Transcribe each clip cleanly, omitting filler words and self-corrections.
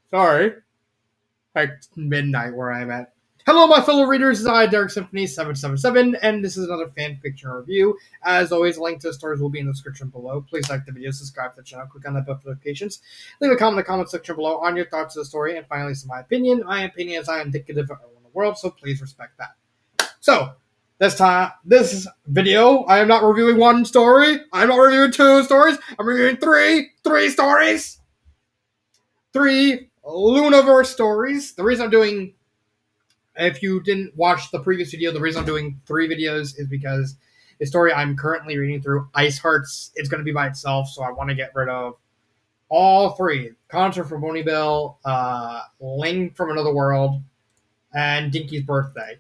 Sorry. Like midnight where I'm at. Hello, my fellow readers. This is I, Derek Symphony 777, and this is another fan fiction review. As always, a link to the stories will be in the description below. Please like the video, subscribe to the channel, click on that bell for notifications, leave a comment in the comment section below on your thoughts of the story, and finally, some my opinion. My opinion is not indicative of everyone in the world, so please respect that. So, this video, I am not reviewing one story. I'm not reviewing two stories. I'm reviewing three stories. Three Lunaverse stories. The reason I'm doing, if you didn't watch the previous video, the reason I'm doing three videos is because the story I'm currently reading through, Ice Hearts, it's going to be by itself, so I want to get rid of all three. Concert from Boneyville, Ling from Another World, and Dinky's Birthday.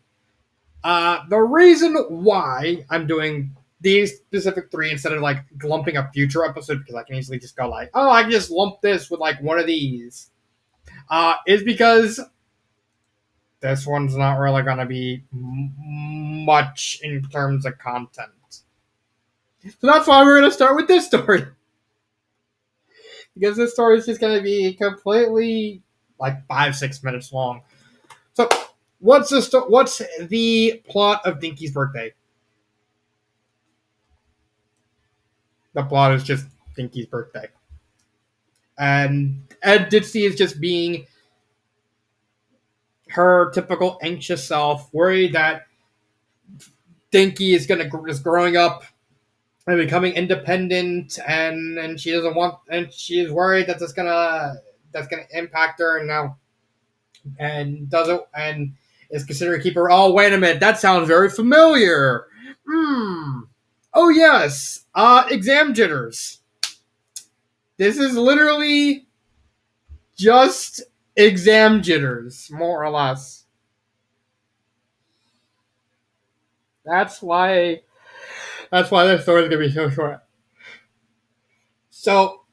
The reason why I'm doing these specific three instead of like lumping a future episode, because I can easily just go like, oh, I can just lump this with like one of these, is because this one's not really going to be much in terms of content. So that's why we're going to start with this story. Because this story is just going to be completely like 5-6 minutes long. So, what's the plot of Dinky's Birthday? The plot is just Dinky's birthday. And Ed Ditsy is just being her typical anxious self, worried that Dinky is growing up and becoming independent, and she doesn't want, and she is worried that that's gonna impact her, and now and doesn't and is considering to keep her. Oh, wait a minute, that sounds very familiar. Oh yes, exam jitters. This is literally just exam jitters, more or less. That's why this story is gonna be so short. So,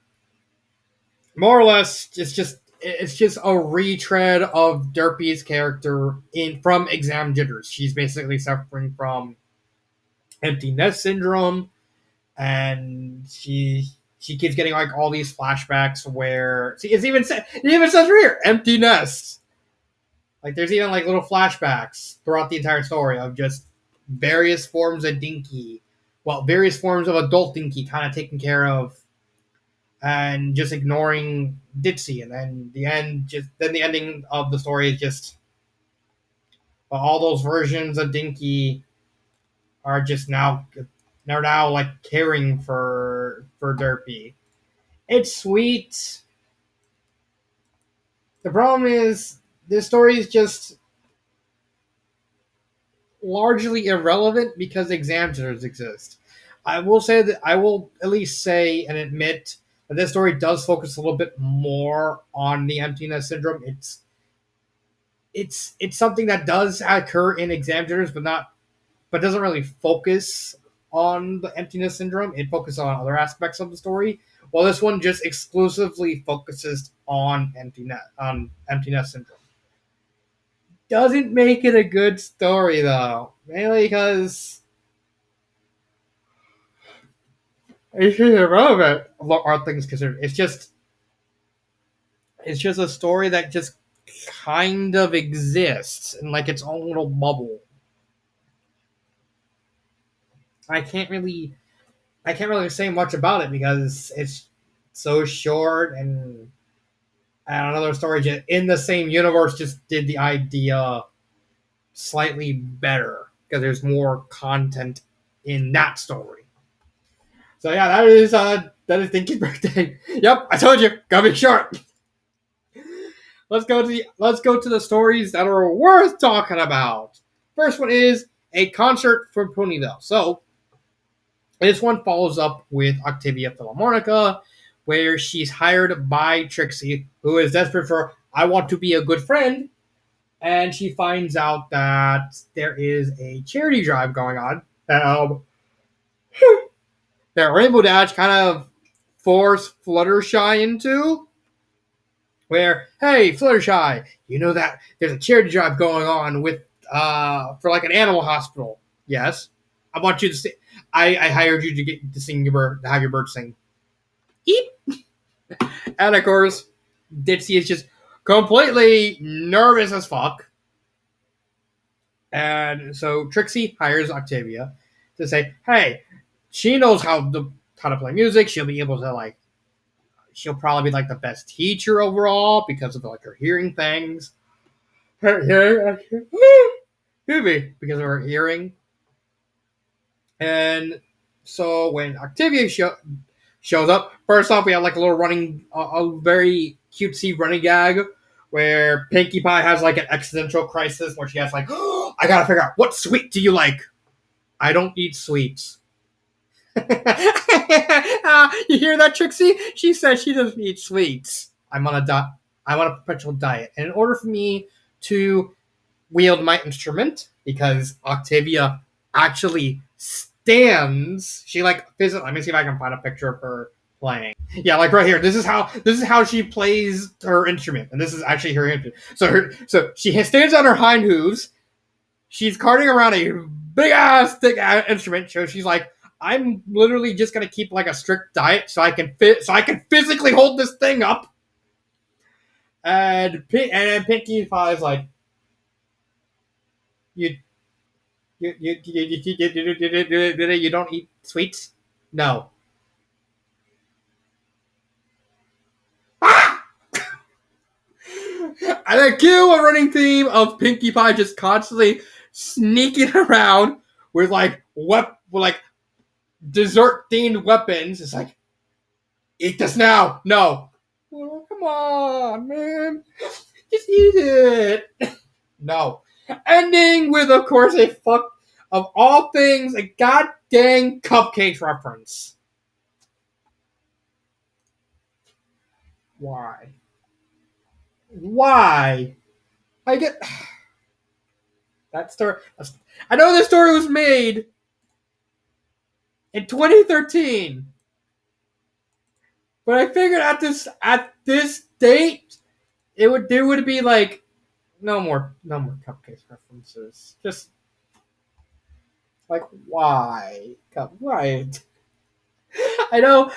more or less, it's just a retread of Derpy's character from exam jitters. She's basically suffering from empty nest syndrome, and she keeps getting like all these flashbacks where it even says right here, empty nest. Like there's even like little flashbacks throughout the entire story of just various forms of Dinky, various forms of adult Dinky kind of taken care of, and just ignoring Ditsy. And then the ending of the story is just all those versions of Dinky are just they're now like caring for Derpy. It's sweet. The problem is this story is just largely irrelevant because exam jitters exist. I will at least say and admit that this story does focus a little bit more on the emptiness syndrome. It's something that does occur in exam jitters, but doesn't really focus on the emptiness syndrome. It focuses on other aspects of the story. While this one just exclusively focuses on emptiness syndrome. Doesn't make it a good story though, mainly because it's just irrelevant. All things considered, it's just a story that just kind of exists in like its own little bubble. I can't really say much about it because it's so short, and another story just in the same universe just did the idea slightly better because there's more content in that story. So yeah, that is Dinky's Birthday. Yep, I told you, gotta be short. Let's go to the stories that are worth talking about. First one is a concert from Ponyville. So this one follows up with Octavia Philharmonica, where she's hired by Trixie, who is desperate for I want to be a good friend, and she finds out that there is a charity drive going on that Rainbow Dash kind of forced Fluttershy into. Where, hey, Fluttershy, you know that there's a charity drive going on with for like an animal hospital. Yes, I want you to sing. I hired you to get to sing your bird, to have your bird sing. Eep. And of course, Ditzy is just completely nervous as fuck. And so Trixie hires Octavia to say, "Hey, she knows how to play music. She'll be able to like, she'll probably be like the best teacher overall because of like her hearing things. Her hearing, excuse me, because of her hearing." And so when Octavia shows up, first off we have like a little running, a very cutesy running gag where Pinkie Pie has like an existential crisis where she has like, oh, I gotta figure out what sweet do you like. I don't eat sweets. You hear that, Trixie? She says she doesn't eat sweets. I'm on a perpetual diet, and in order for me to wield my instrument, because Octavia actually stands, she like physically. Let me see if I can find a picture of her playing. Yeah, like right here. This is how she plays her instrument, and this is actually her instrument. So she stands on her hind hooves. She's carting around a big ass thick instrument. So she's like, I'm literally just gonna keep like a strict diet so I can physically hold this thing up. And Pinkie Pie's like, you you don't eat sweets? No. Ah! And then cue a running theme of Pinkie Pie just constantly sneaking around with like dessert themed weapons. It's like, eat this now. No. Oh, come on, man. Just eat it. No. Ending with, of course, a fuck of all things, a goddamn cupcakes reference. Why? Why? I get that story. I know this story was made in 2013, but I figured at this date there would be like no more cupcakes references. Just like why? Why? I know,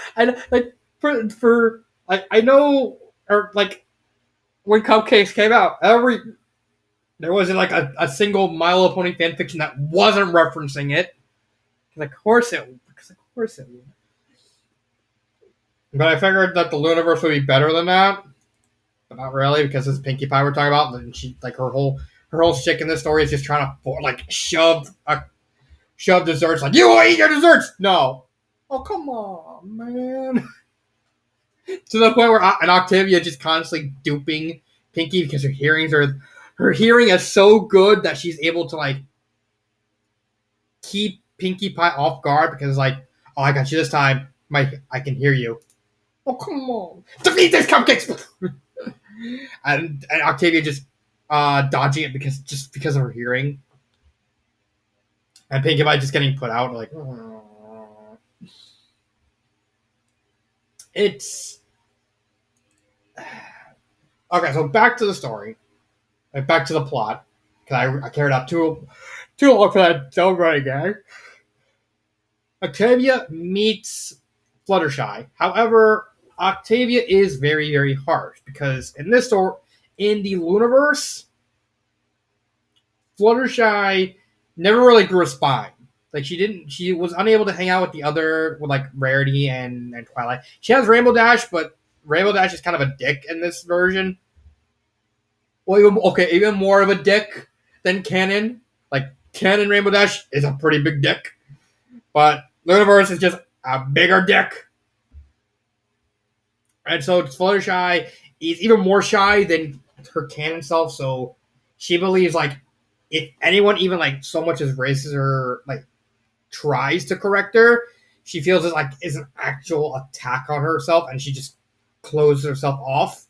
like for like I know, or like when cupcakes came out, there wasn't like a single My Little Pony fanfiction that wasn't referencing it. Because of course it would. But I figured that the Lunaverse would be better than that, but not really because it's Pinkie Pie we're talking about. And she like her whole shtick in this story is just trying to like shove desserts. Like, you will eat your desserts. No. Oh, come on, man. To the point where and Octavia just constantly duping Pinkie because her hearing is so good that she's able to like keep Pinkie Pie off guard because like, oh, I got you this time. I can hear you. Oh, come on. Defeat these cupcakes. and Octavia just dodging it because of her hearing. And Pinkie Pie just getting put out like, it's okay. So back to the story, back to the plot, because I carried out too long for that dumb running gag. Octavia meets Fluttershy. However, Octavia is very, very harsh because in this story, in the Lunaverse, Fluttershy never really grew a spine. Like she was unable to hang out with the other, with like Rarity and Twilight. She has Rainbow Dash, but Rainbow Dash is kind of a dick in this version. Well, even more of a dick than Canon. Like Canon Rainbow Dash is a pretty big dick, but Lunaverse is just a bigger dick. And so Fluttershy is even more shy than her canon self, so she believes like if anyone even like so much as raises her, like tries to correct her, she feels it like is an actual attack on herself and she just closes herself off.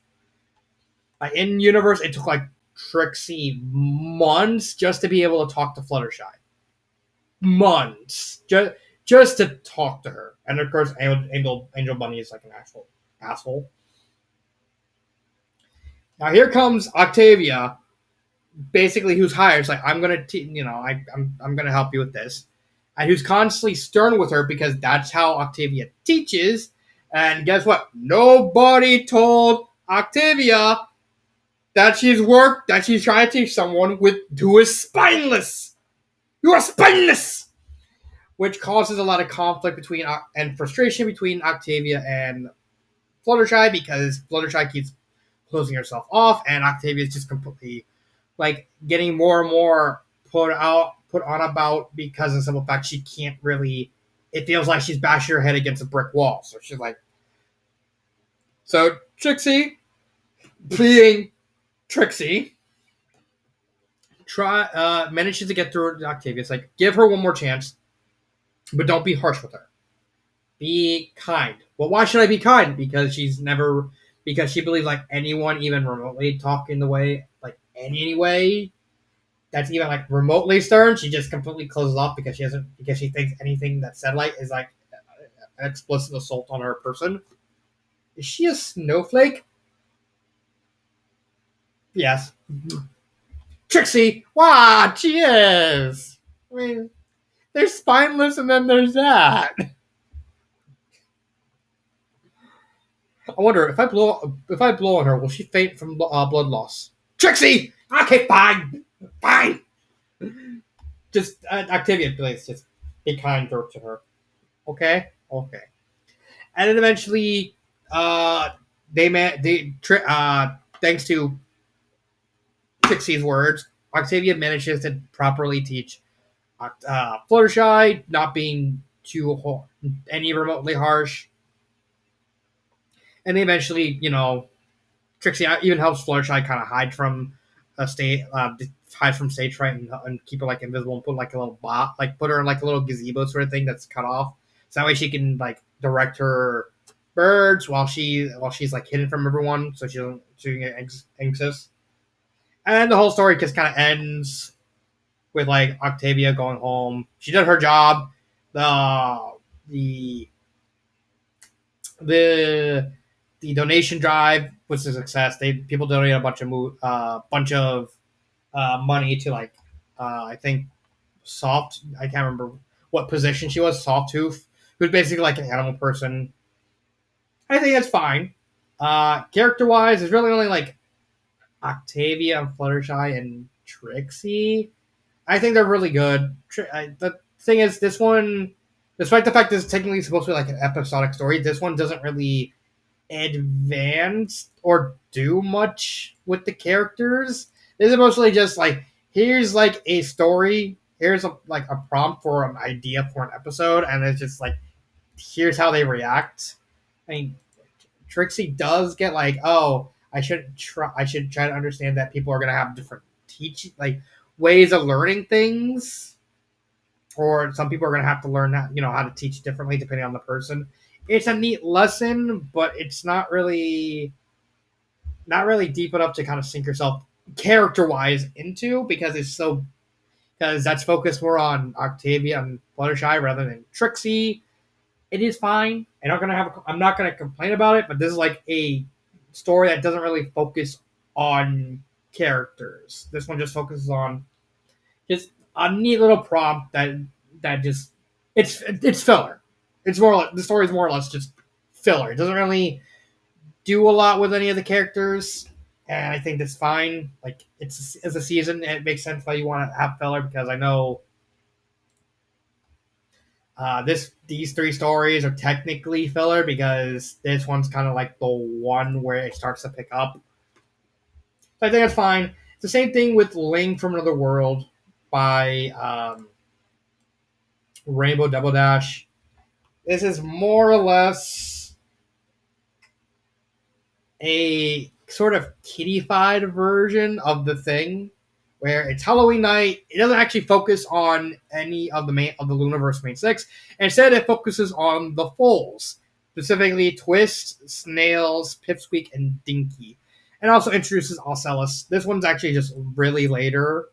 Like in universe, it took like Trixie months just to be able to talk to Fluttershy. Months. Just to talk to her. And of course Angel Bunny is like an actual asshole. Now here comes Octavia, basically who's hired. It's like, I'm gonna, I'm gonna help you with this, and who's constantly stern with her because that's how Octavia teaches. And guess what? Nobody told Octavia that she's trying to teach someone who is spineless. You are spineless, which causes a lot of conflict between and frustration between Octavia and Fluttershy because Fluttershy keeps closing herself off, and Octavia is just completely like getting more and more put on about because of the simple fact she can't really. It feels like she's bashing her head against a brick wall. So she's like, so Trixie, being Trixie, manages to get through to Octavia. It's like, give her one more chance, but don't be harsh with her. Be kind. Well, why should I be kind? Because she believes like anyone even remotely talking the way like any way that's even like remotely stern, she just completely closes off because she thinks anything that's said like is like an explicit assault on her person. Is she a snowflake? Yes. Trixie, what? She is. I mean, there's spineless, and then there's that. I wonder if I blow on her, will she faint from blood loss? Trixie, okay, fine, fine. Just Octavia, please, just be kind to her. Okay, okay. And then eventually, uh, thanks to Trixie's words, Octavia manages to properly teach Fluttershy, not being any remotely harsh. And they eventually, Trixie even helps Fluttershy kind of hide from stage fright and keep her like invisible and put like a little bot, like put her in like a little gazebo sort of thing that's cut off, so that way she can like direct her birds while she's like hidden from everyone, so she doesn't get anxious. And the whole story just kind of ends with like Octavia going home. She did her job. The the the donation drive was a success. People donated a bunch of money to like I think I can't remember what position she was. Soft Tooth, who's basically like an animal person. I think that's fine. Character wise, there's really only like Octavia and Fluttershy and Trixie. I think they're really good. The thing is, this one, despite the fact that it's technically supposed to be like an episodic story, this one doesn't really advance or do much with the characters. This is mostly just like, here's like a story, here's a prompt for an idea for an episode, and it's just like, here's how they react. I mean, Trixie does get like, oh, I should try to understand that people are gonna have different ways of learning things, or some people are gonna have to learn how to teach differently depending on the person. It's a neat lesson, but it's not really deep enough to kind of sink yourself character wise into, because that's focused more on Octavia and Fluttershy rather than Trixie. It is fine. I'm not gonna complain about it, but this is like a story that doesn't really focus on characters. This one just focuses on just a neat little prompt that just it's filler. It's more like the story is more or less just filler. It doesn't really do a lot with any of the characters, and I think that's fine. Like it's as a season, it makes sense why you want to have filler, because I know these three stories are technically filler because this one's kind of like the one where it starts to pick up. So I think that's fine. It's the same thing with Link from Another World by Rainbow Double Dash. This is more or less a sort of kiddified version of the thing, where it's Halloween night. It doesn't actually focus on any of the Lunaverse main six. Instead, it focuses on the foals, specifically Twist, Snails, Pipsqueak, and Dinky, and also introduces Ocellus. This one's actually just really later.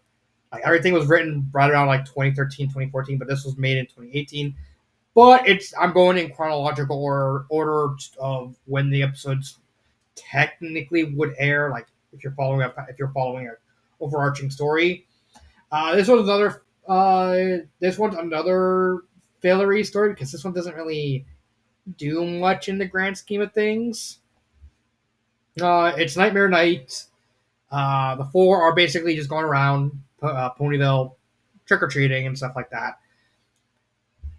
Like everything was written right around like 2013, 2014, but this was made in 2018. But I'm going in chronological order of when the episodes technically would air. Like if you're following a overarching story. This one's another failery story because this one doesn't really do much in the grand scheme of things. It's Nightmare Night. The four are basically just going around Ponyville trick or treating and stuff like that.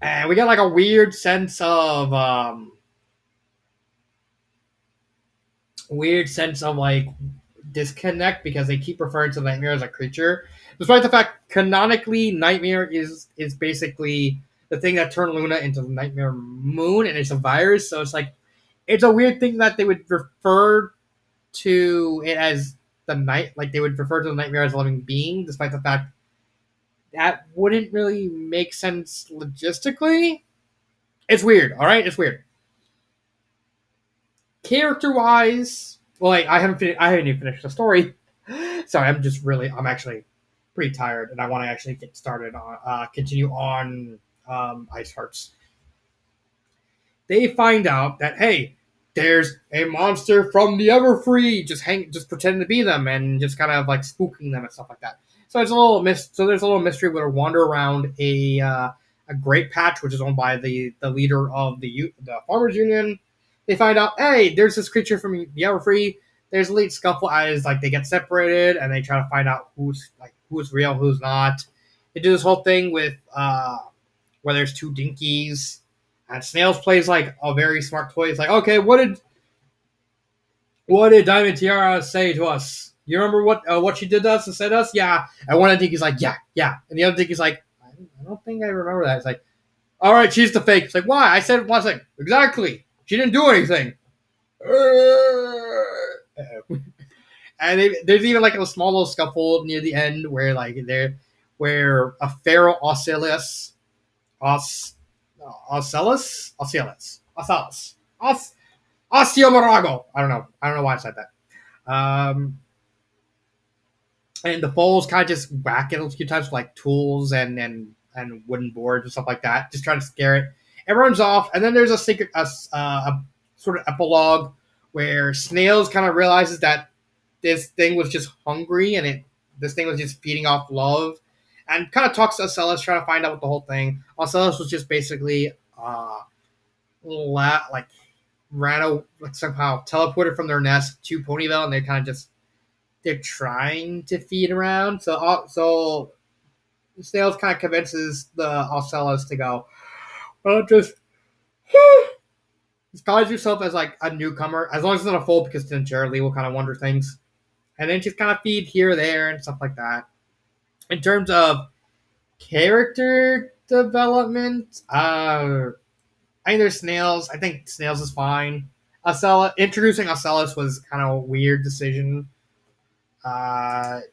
And we get like a weird sense of like disconnect because they keep referring to Nightmare as a creature, despite the fact canonically Nightmare is basically the thing that turned Luna into the Nightmare Moon, and it's a virus. So it's like it's a weird thing that they would refer to it as the night, like they would refer to the Nightmare as a living being, despite the fact that wouldn't really make sense logistically. It's weird. All right, it's weird. Character wise, well, like, I haven't even finished the story. Sorry, I'm actually pretty tired, and I want to actually get started on continue on Ice Hearts. They find out that hey, there's a monster from the Everfree just pretending to be them and just kind of like spooking them and stuff like that. So it's a little so there's a little mystery. We're wander around a grape patch, which is owned by the leader of the farmers union. They find out, hey, there's this creature from the Everfree. There's a late scuffle as like they get separated and they try to find out who's real, who's not. They do this whole thing with where there's two dinkies. And Snails plays like a very smart toy. It's like, okay, what did Diamond Tiara say to us? You remember what she did to us and said to us? Yeah. And one of the dinkies like, yeah, yeah. And the other dinky's like, I don't think I remember that. It's like, all right, she's the fake. It's like, why? I said one second. Exactly. She didn't do anything. And there's even like a small little scuffle near the end where where a feral Os, Ocellus, Osteomarago. I don't know why I said that. And the foals kind of just whack it a few times with like tools and wooden boards and stuff like that, just trying to scare it. It runs off, and then there's a sort of epilogue where Snails kind of realizes that this thing was just hungry and this thing was just feeding off love, and kind of talks to Ocellus, trying to find out what the whole thing. Ocellus was just basically like like somehow teleported from their nest to Ponyville, and they kind of just they're trying to feed around. So Snails kind of convinces the Ocellus to go, well, just disguise yourself as like a newcomer, as long as it's not a foal, because then Lee will kind of wonder things, and then just kind of feed here, there, and stuff like that. In terms of character development, I think there's Snails. I think Snails is fine. Introducing Ocellus was kind of a weird decision. But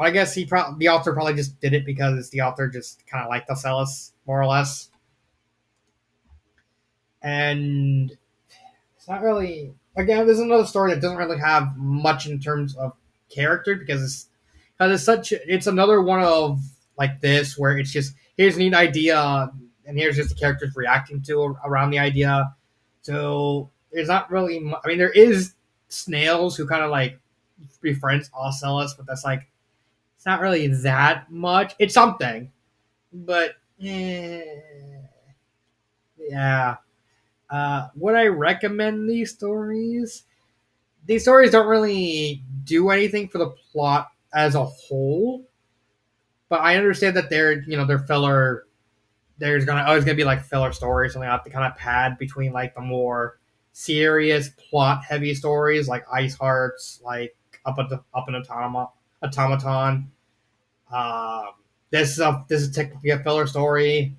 I guess the author probably just did it because the author just kind of liked Ocellus more or less. And it's not really. Again, this is another story that doesn't really have much in terms of character it's another one of like this where it's just here's a neat idea and here's just the characters reacting to around the idea. So there's not really. I mean, there is Snails who kind of like befriends Ocellus, but that's like it's not really that much. It's something, but yeah. Would I recommend these stories? These stories don't really do anything for the plot as a whole, but I understand that they're filler. There's always gonna be like filler stories, and they have to kind of pad between like the more serious plot heavy stories like Ice Hearts, like up an automaton. Um, this is technically a filler story.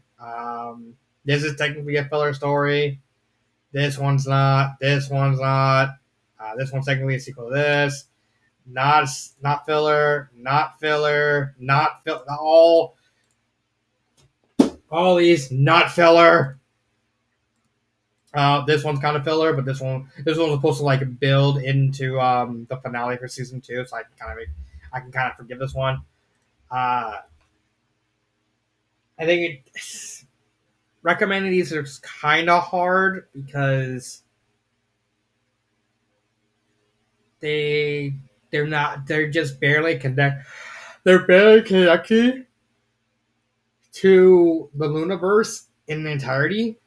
This is technically a filler story. This one's not. This one's not. This one's technically a sequel to this. Not filler. Not filler. Not filler. All these not filler. This one's kind of filler, but this one's supposed to like build into the finale for season 2, so I can kind of forgive this one. I think recommending these is kind of hard because they they're just barely connect they're barely connected to the Lunaverse in entirety.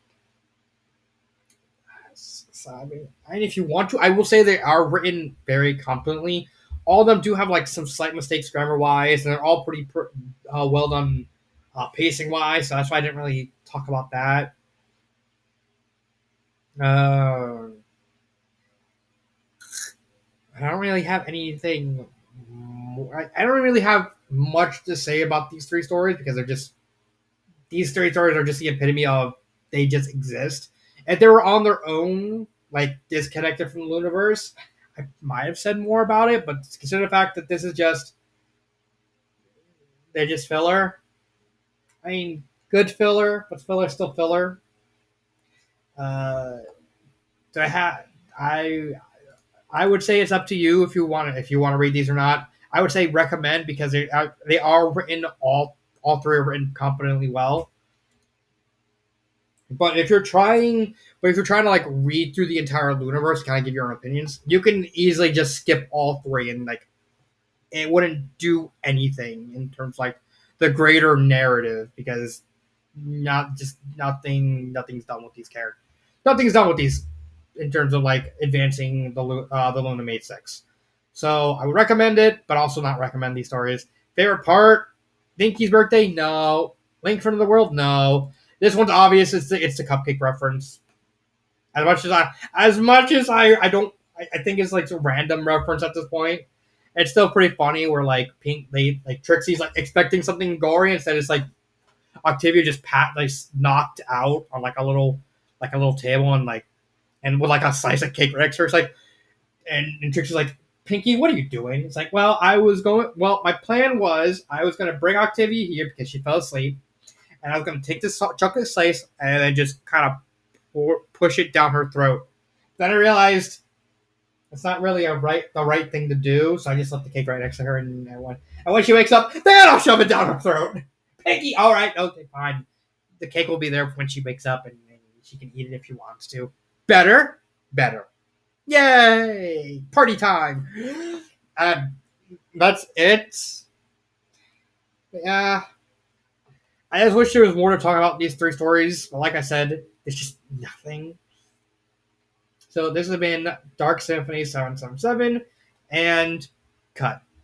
I mean, and if you want to, I will say they are written very competently. All of them do have like some slight mistakes grammar wise, and they're all pretty well done pacing wise. So that's why I didn't really talk about that. Uh, I don't really have anything. I don't really have much to say about these three stories because these three stories are just the epitome of they just exist. If they were on their own, like disconnected from the Lunaverse, I might have said more about it. But consider the fact that this is just they're just filler. I mean, good filler, but filler still filler. Uh, do I have I I would say it's up to you if you want to read these or not. I would say recommend because they are written all three are written competently well. But if you're trying to like read through the entire universe, kind of give your own opinions, you can easily just skip all three and like it wouldn't do anything in terms of, like the greater narrative because nothing's done with these characters. Nothing's done with these in terms of like advancing the Luna Mate 6. So I would recommend it, but also not recommend these stories. Favorite part? Dinky's birthday? No. Link Front of the World? No. This one's obvious. It's the cupcake reference. I don't I think it's like a random reference at this point. It's still pretty funny where like Trixie's like expecting something gory instead it's like Octavia just knocked out on like a little table and with like a slice of cake right next to her. It's like and Trixie's like, Pinky, what are you doing? It's like, my plan was I was gonna bring Octavia here because she fell asleep, and I was gonna take this chocolate slice and then just kind of push it down her throat. Then I realized it's not really the right thing to do, so I just left the cake right next to her, and when she wakes up, then I'll shove it down her throat. Pinky, all right, okay, fine. The cake will be there when she wakes up, and she can eat it if she wants to. Better, better. Yay! Party time. That's it. Yeah, I just wish there was more to talk about these three stories. But like I said, it's just nothing. So this has been Dark Symphony 777, and cut.